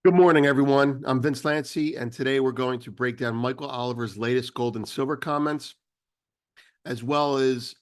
Good morning, everyone. I'm Vince Lancy, and today we're going to break down Michael Oliver's latest gold and silver comments, as well as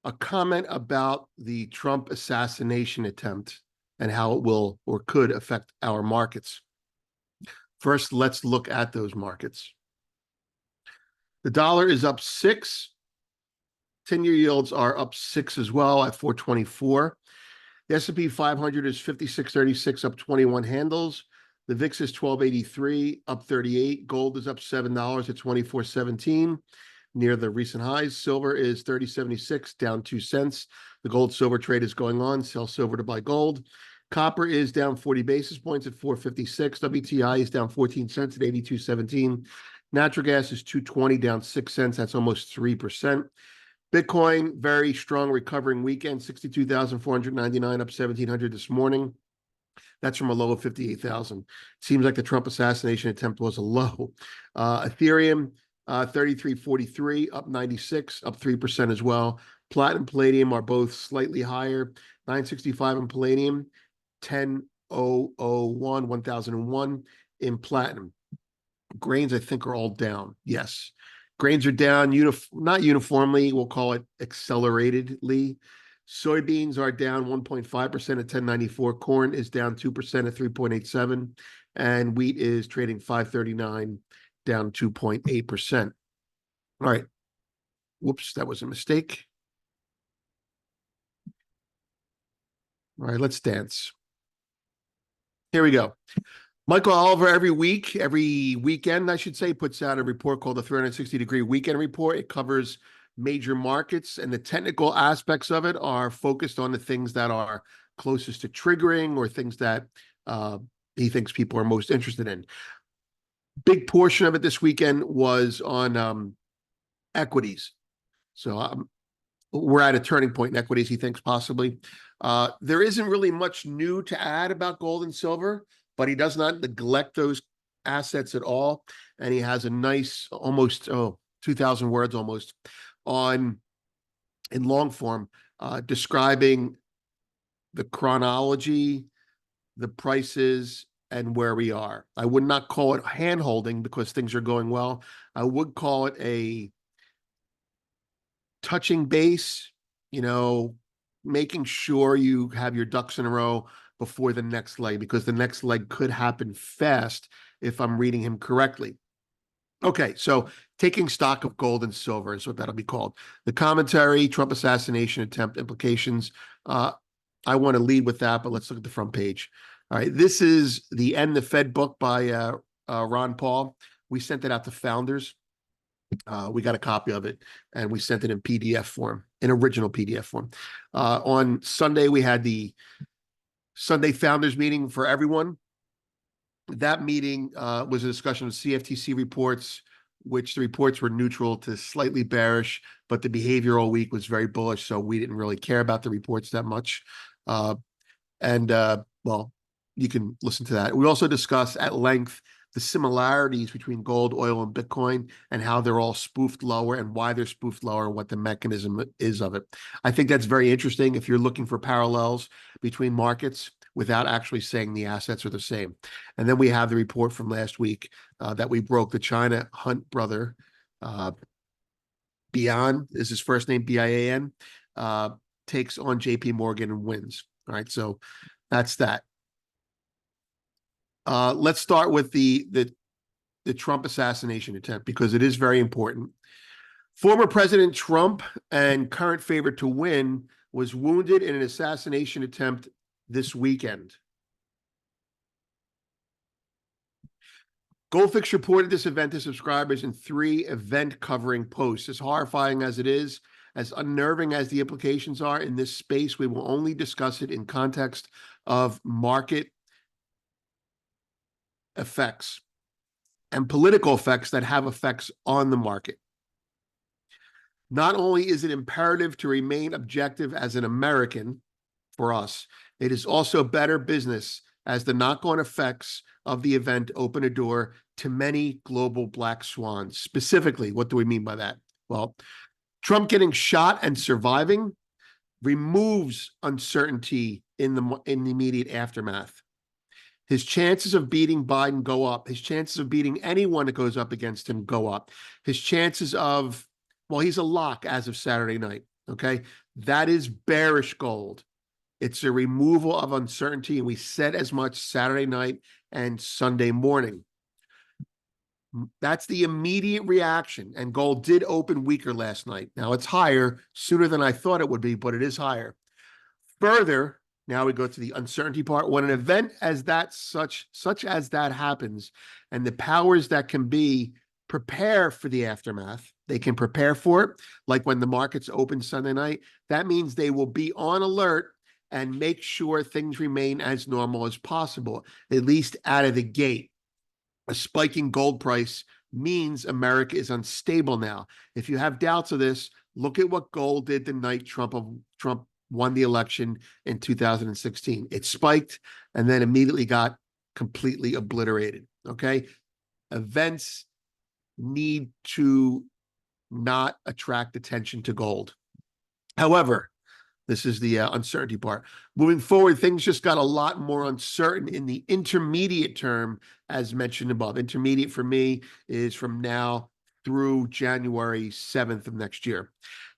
a comment about the Trump assassination attempt and how it will or could affect our markets. First, let's look at those markets. The dollar is up 6. 10-year yields are up 6 as well at 424. The S&P 500 is 5636, up 21 handles. The VIX is 1283, up 38. Gold is up $7 at 2417, near the recent highs. Silver is 3076, down 2 cents. The gold silver trade is going on. Sell silver to buy gold. Copper is down 40 basis points at 456. WTI is down 14 cents at 8217. Natural gas is 220, down 6 cents. That's almost 3%. Bitcoin, very strong recovering weekend, 62,499, up 1,700 this morning. That's from a low of 58,000. Seems like the Trump assassination attempt was a low. Ethereum, 3343, up 96, up 3% as well. Platinum and palladium are both slightly higher. 965 in palladium, 10,001, 1001 in platinum. Grains, I think, are all down. Yes. Grains are down, not uniformly, we'll call it acceleratedly. Soybeans are down 1.5% at 1094. Corn is down 2% at 3.87. And wheat is trading 539, down 2.8%. All right. Whoops, that was a mistake. All right, let's dance. Here we go. Michael Oliver, every weekend, I should say, puts out a report called the 360-degree weekend report. It covers major markets, and the technical aspects of it are focused on the things that are closest to triggering or things that he thinks people are most interested in. Big portion of it this weekend was on equities. So we're at a turning point in equities, he thinks, possibly. There isn't really much new to add about gold and silver, but he does not neglect those assets at all. And he has a nice, almost 2,000 words almost, in long form, describing the chronology, the prices, and where we are. I would not call it hand-holding because things are going well. I would call it a touching base, making sure you have your ducks in a row before the next leg, because the next leg could happen fast if I'm reading him correctly. Okay, so taking stock of gold and silver is what that'll be called. The commentary, Trump assassination attempt implications. I want to lead with that, but let's look at the front page. All right, this is the End the Fed book by Ron Paul. We sent it out to founders. We got a copy of it, and we sent it in PDF form, in original PDF form. On Sunday, we had the Sunday Founders Meeting for everyone. That meeting was a discussion of CFTC reports, which the reports were neutral to slightly bearish, but the behavior all week was very bullish, so we didn't really care about the reports that much. Well, you can listen to that. We also discussed at length the similarities between gold, oil, and Bitcoin, and how they're all spoofed lower and why they're spoofed lower and what the mechanism is of it. I think that's very interesting if you're looking for parallels between markets without actually saying the assets are the same. And then we have the report from last week that we broke. The China Hunt brother, Bian is his first name, Bian, takes on JP Morgan and wins. All right, so that's that. Let's start with the Trump assassination attempt, because it is very important. Former President Trump and current favorite to win was wounded in an assassination attempt this weekend. Goldfix reported this event to subscribers in 3 event covering posts. As horrifying as it is, as unnerving as the implications are in this space, we will only discuss it in context of market effects and political effects that have effects on the market. Not only is it imperative to remain objective as an American for us, it is also better business as the knock-on effects of the event open a door to many global black swans. Specifically, what do we mean by that? Well, Trump getting shot and surviving removes uncertainty in the immediate aftermath. His chances of beating Biden go up. His chances of beating anyone that goes up against him go up. His chances of, well, he's a lock as of Saturday night. Okay. That is bearish gold. It's a removal of uncertainty. And we said as much Saturday night and Sunday morning. That's the immediate reaction. And gold did open weaker last night. Now it's higher sooner than I thought it would be, but it is higher. Further, now we go to the uncertainty part. When an event as that, such as that happens, and the powers that can be prepare for the aftermath, they can prepare for it. Like when the markets open Sunday night, that means they will be on alert and make sure things remain as normal as possible, at least out of the gate. A spiking gold price means America is unstable now. If you have doubts of this, look at what gold did the night Trump won the election in 2016. It spiked and then immediately got completely obliterated. Okay. Events need to not attract attention to gold. However, this is the uncertainty part. Moving forward, things just got a lot more uncertain in the intermediate term, as mentioned above. Intermediate for me is from now through January 7th of next year.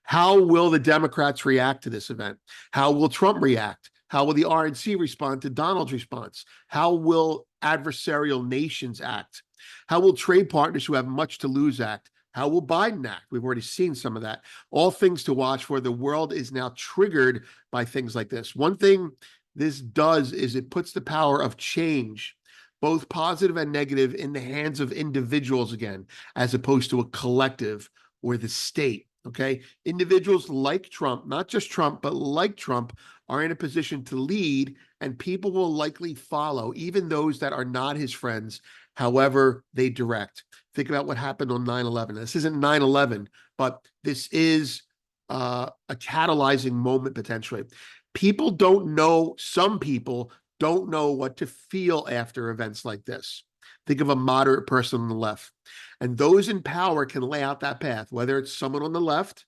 How will the Democrats react to this event? How will Trump react? How will the RNC respond to Donald's response? How will adversarial nations act? How will trade partners who have much to lose act? How will Biden act? We've already seen some of that. All things to watch for. The world is now triggered by things like this. One thing this does is it puts the power of change, both positive and negative, in the hands of individuals again, as opposed to a collective or the state. Okay. Individuals like Trump, not just Trump, but like Trump, are in a position to lead, and people will likely follow, even those that are not his friends, however they direct. Think about what happened on 9/11. This isn't 9/11, but this is a catalyzing moment potentially. People don't know, some people don't know what to feel after events like this. Think of a moderate person on the left. And those in power can lay out that path, whether it's someone on the left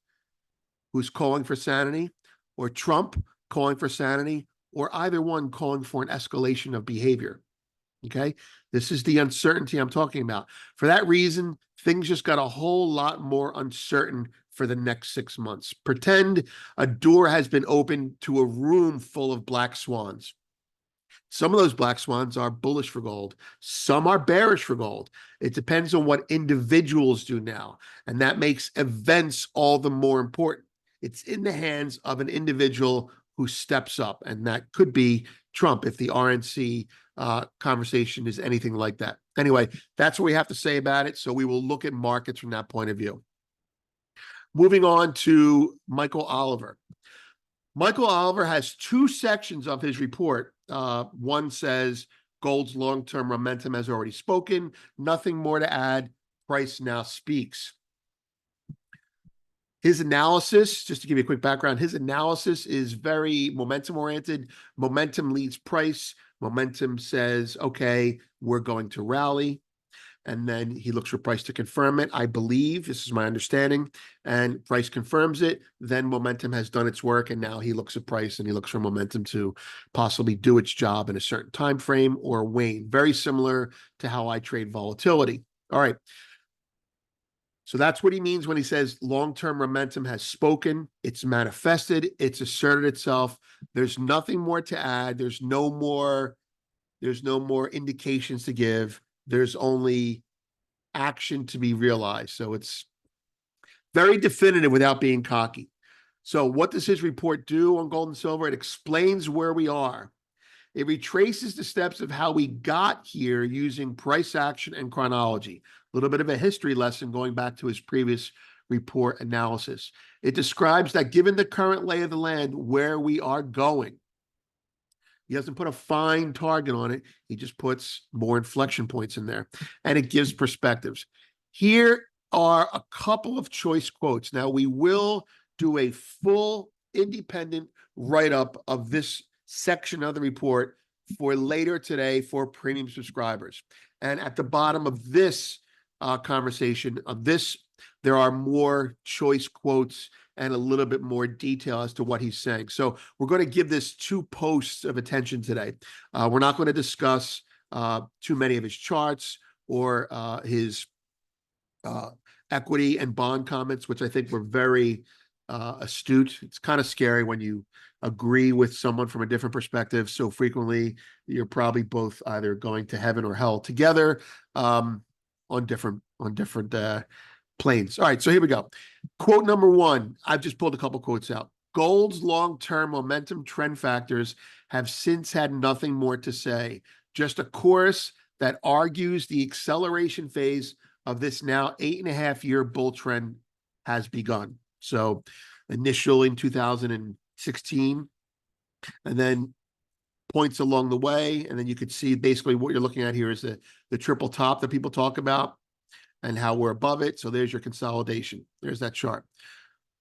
who's calling for sanity, or Trump calling for sanity, or either one calling for an escalation of behavior. Okay, this is the uncertainty I'm talking about. For that reason, things just got a whole lot more uncertain for the next 6 months. Pretend a door has been opened to a room full of black swans. Some of those black swans are bullish for gold. Some are bearish for gold. It depends on what individuals do now. And that makes events all the more important. It's in the hands of an individual who steps up. And that could be Trump if the RNC conversation is anything like that. Anyway, that's what we have to say about it. So we will look at markets from that point of view. Moving on to Michael Oliver. Michael Oliver has 2 sections of his report. One says gold's long-term momentum has already spoken. Nothing more to add. Price now speaks. His analysis, just to give you a quick background, his analysis is very momentum-oriented. Momentum leads price. Momentum says, okay, we're going to rally. And then he looks for price to confirm it. I believe, this is my understanding, and price confirms it. Then momentum has done its work, and now he looks at price and he looks for momentum to possibly do its job in a certain time frame or wane. Very similar to how I trade volatility. All right. So that's what he means when he says long-term momentum has spoken. It's manifested. It's asserted itself. There's nothing more to add. There's no more indications to give. There's only action to be realized. So it's very definitive without being cocky. So what does his report do on gold and silver? It explains where we are. It retraces the steps of how we got here using price action and chronology. A little bit of a history lesson going back to his previous report analysis. It describes that given the current lay of the land, where we are going. He doesn't put a fine target on it. He just puts more inflection points in there, and it gives perspectives. Here are a couple of choice quotes. Now, we will do a full independent write-up of this section of the report for later today for premium subscribers. And at the bottom of this conversation, of this, there are more choice quotes and a little bit more detail as to what he's saying. So we're going to give this 2 posts of attention today. We're not going to discuss too many of his charts or his equity and bond comments, which I think were very astute. It's kind of scary when you agree with someone from a different perspective so frequently. You're probably both either going to heaven or hell together on different planes. All right, so here we go. Quote number one. I've just pulled a couple quotes out. Gold's long-term momentum trend factors have since had nothing more to say. Just a chorus that argues the acceleration phase of this now 8.5-year bull trend has begun. So initial in 2016, and then points along the way. And then you could see basically what you're looking at here is the triple top that people talk about and how we're above it. So there's your consolidation. There's that chart.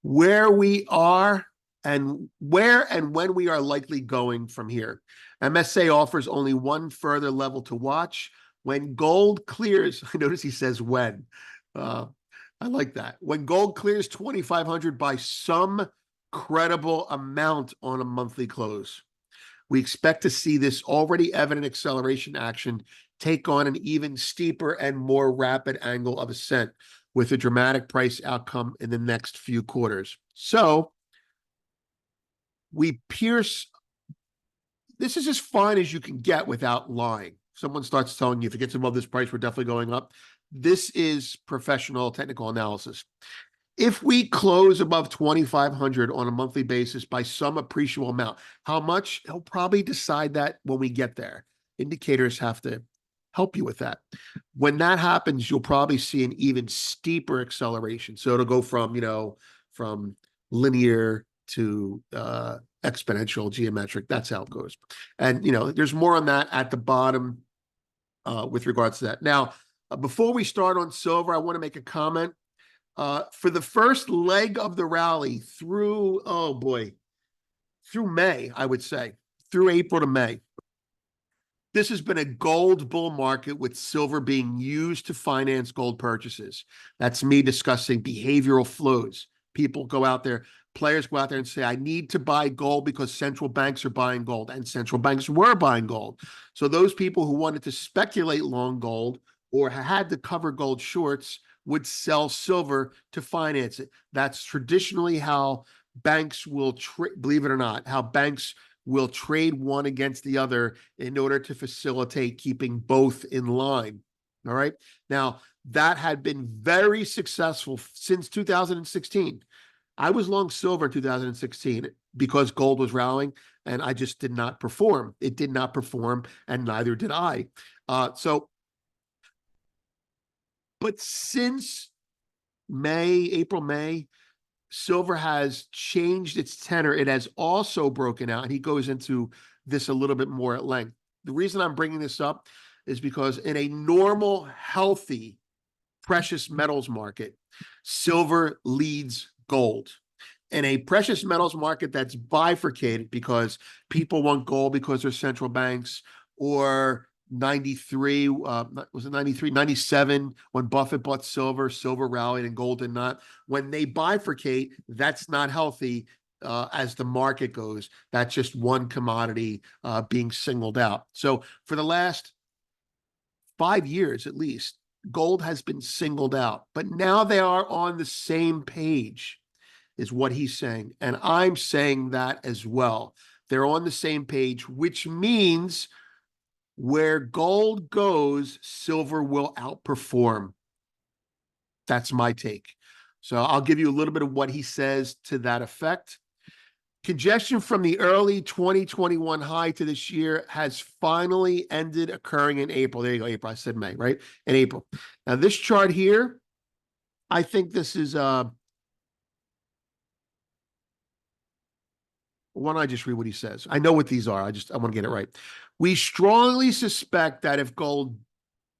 Where we are and where and when we are likely going from here. MSA offers only one further level to watch. When gold clears, I notice he says when. I like that. When gold clears 2,500 by some credible amount on a monthly close, we expect to see this already evident acceleration action take on an even steeper and more rapid angle of ascent with a dramatic price outcome in the next few quarters. So we pierce, this is as fine as you can get without lying. Someone starts telling you if it gets above this price, we're definitely going up. This is professional technical analysis. If we close above 2,500 on a monthly basis by some appreciable amount, how much? He'll probably decide that when we get there. Indicators have to help you with that. When that happens, you'll probably see an even steeper acceleration. So it'll go from, from linear to exponential, geometric. That's how it goes. And, there's more on that at the bottom with regards to that. Now, before we start on silver, I want to make a comment. For the first leg of the rally through, through May, I would say, through April to May, this has been a gold bull market with silver being used to finance gold purchases. That's me discussing behavioral flows. People go out there, players go out there and say, I need to buy gold because central banks are buying gold, and central banks were buying gold. So those people who wanted to speculate long gold or had to cover gold shorts would sell silver to finance it. That's traditionally how banks will, believe it or not, how banks will trade one against the other in order to facilitate keeping both in line. All right. Now, that had been very successful since 2016. I was long silver in 2016 because gold was rallying, and I just did not perform. It did not perform, and neither did I. But since April, May, silver has changed its tenor. It has also broken out, and he goes into this a little bit more at length. The reason I'm bringing this up is because in a normal, healthy precious metals market, silver leads gold. In a precious metals market that's bifurcated because people want gold because they're central banks, or 93, was it 93, 97, when Buffett bought silver rallied and gold did not. When they bifurcate, that's not healthy as the market goes. That's just one commodity being singled out. So for the last 5 years, at least, gold has been singled out, but now they are on the same page, is what he's saying. And I'm saying that as well. They're on the same page, which means where gold goes, silver will outperform. That's my take. So I'll give you a little bit of what he says to that effect. Congestion from the early 2021 high to this year has finally ended occurring in April. There you go, April. I said May, right? In April. Now, this chart here, I think this is why don't I just read what he says? I know what these are. I want to get it right. We strongly suspect that if gold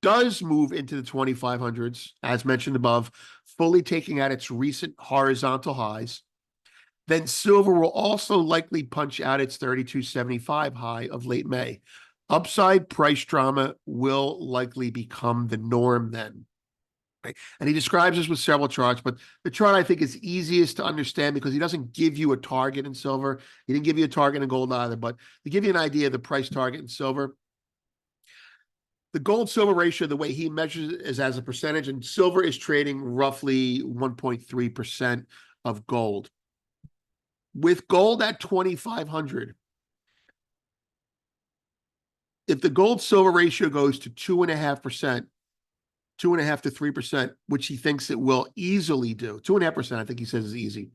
does move into the 2,500s, as mentioned above, fully taking out its recent horizontal highs, then silver will also likely punch out its 32.75 high of late May. Upside price drama will likely become the norm then. Right? And he describes this with several charts, but the chart I think is easiest to understand because he doesn't give you a target in silver. He didn't give you a target in gold either, but to give you an idea of the price target in silver, the gold silver ratio, the way he measures it is as a percentage, and silver is trading roughly 1.3% of gold. With gold at 2,500, if the gold silver ratio goes to 2.5%, 2.5 to 3%, which he thinks it will easily do, 2.5%, I think he says is easy,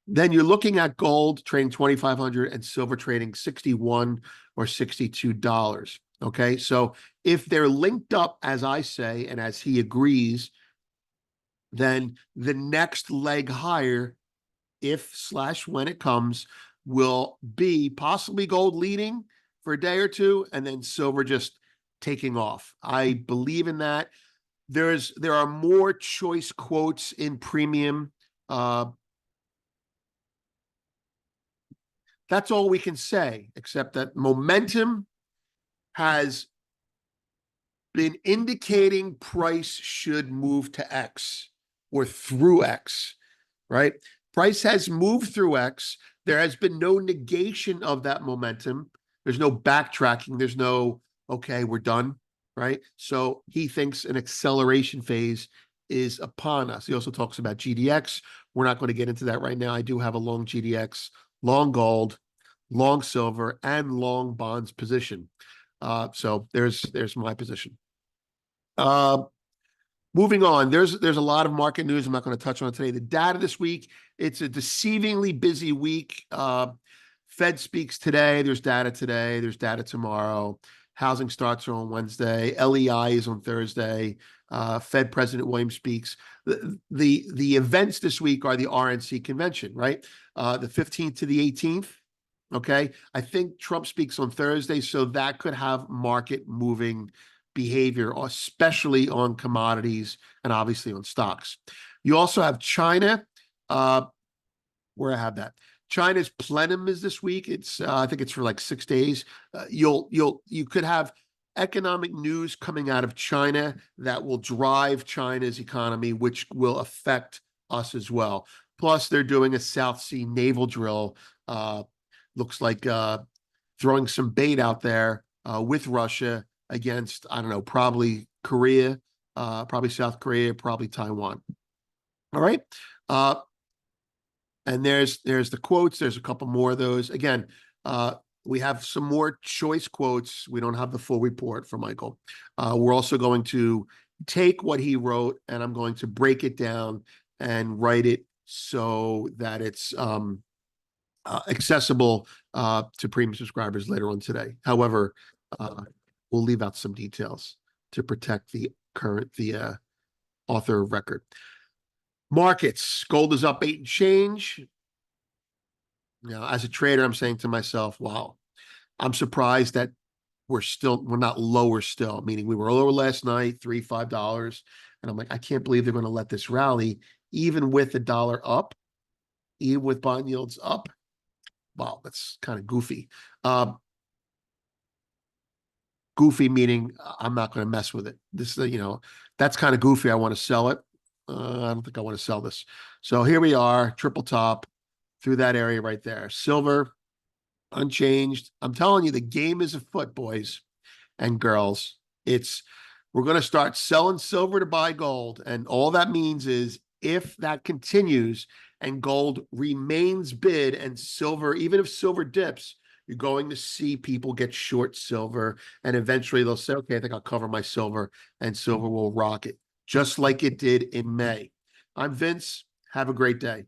then you're looking at gold trading 2,500 and silver trading 61 or $62. Okay, so if they're linked up, as I say, and as he agrees, then the next leg higher, if/when it comes, will be possibly gold leading for a day or two, and then silver just taking off. I believe in that. There are more choice quotes in premium. That's all we can say, except that momentum has been indicating price should move to X or through X, right? Price has moved through X. There has been no negation of that momentum. There's no backtracking. There's no, okay, we're done, right? So he thinks an acceleration phase is upon us. He also talks about GDX. We're not going to get into that right now. I do have a long GDX, long gold, long silver, and long bonds position. So there's my position. Moving on, there's a lot of market news I'm not going to touch on today. The data this week, it's a deceivingly busy week. Fed speaks today. There's data today. There's data tomorrow. Housing starts on Wednesday. LEI is on Thursday. Fed President Williams speaks. The events this week are the RNC convention, right? The 15th to the 18th. Okay. I think Trump speaks on Thursday, so that could have market moving behavior, especially on commodities and obviously on stocks. You also have China. Where I have that. China's plenum is this week. It's I think it's for like 6 days. You could have economic news coming out of China that will drive China's economy, which will affect us as well. Plus, they're doing a South Sea naval drill. Looks like throwing some bait out there with Russia against, I don't know, probably Korea, probably South Korea, probably Taiwan. All right. And there's the quotes. There's a couple more of those. Again, we have some more choice quotes. We don't have the full report for Michael. We're also going to take what he wrote, and I'm going to break it down and write it so that it's accessible to premium subscribers later on today. However, we'll leave out some details to protect the author of record. Markets, gold is up 8 and change. Now, as a trader, I'm saying to myself, wow, I'm surprised that we're not lower still, meaning we were lower last night, $3-5. And I'm like, I can't believe they're going to let this rally, even with the dollar up, even with bond yields up. Wow, that's kind of goofy. Goofy meaning I'm not going to mess with it. This, that's kind of goofy. I want to sell it. I don't think I want to sell this. So here we are, triple top through that area right there. Silver, unchanged. I'm telling you, the game is afoot, boys and girls. We're going to start selling silver to buy gold. And all that means is if that continues and gold remains bid and silver, even if silver dips, you're going to see people get short silver. And eventually they'll say, okay, I think I'll cover my silver, and silver will rocket, just like it did in May. I'm Vince. Have a great day.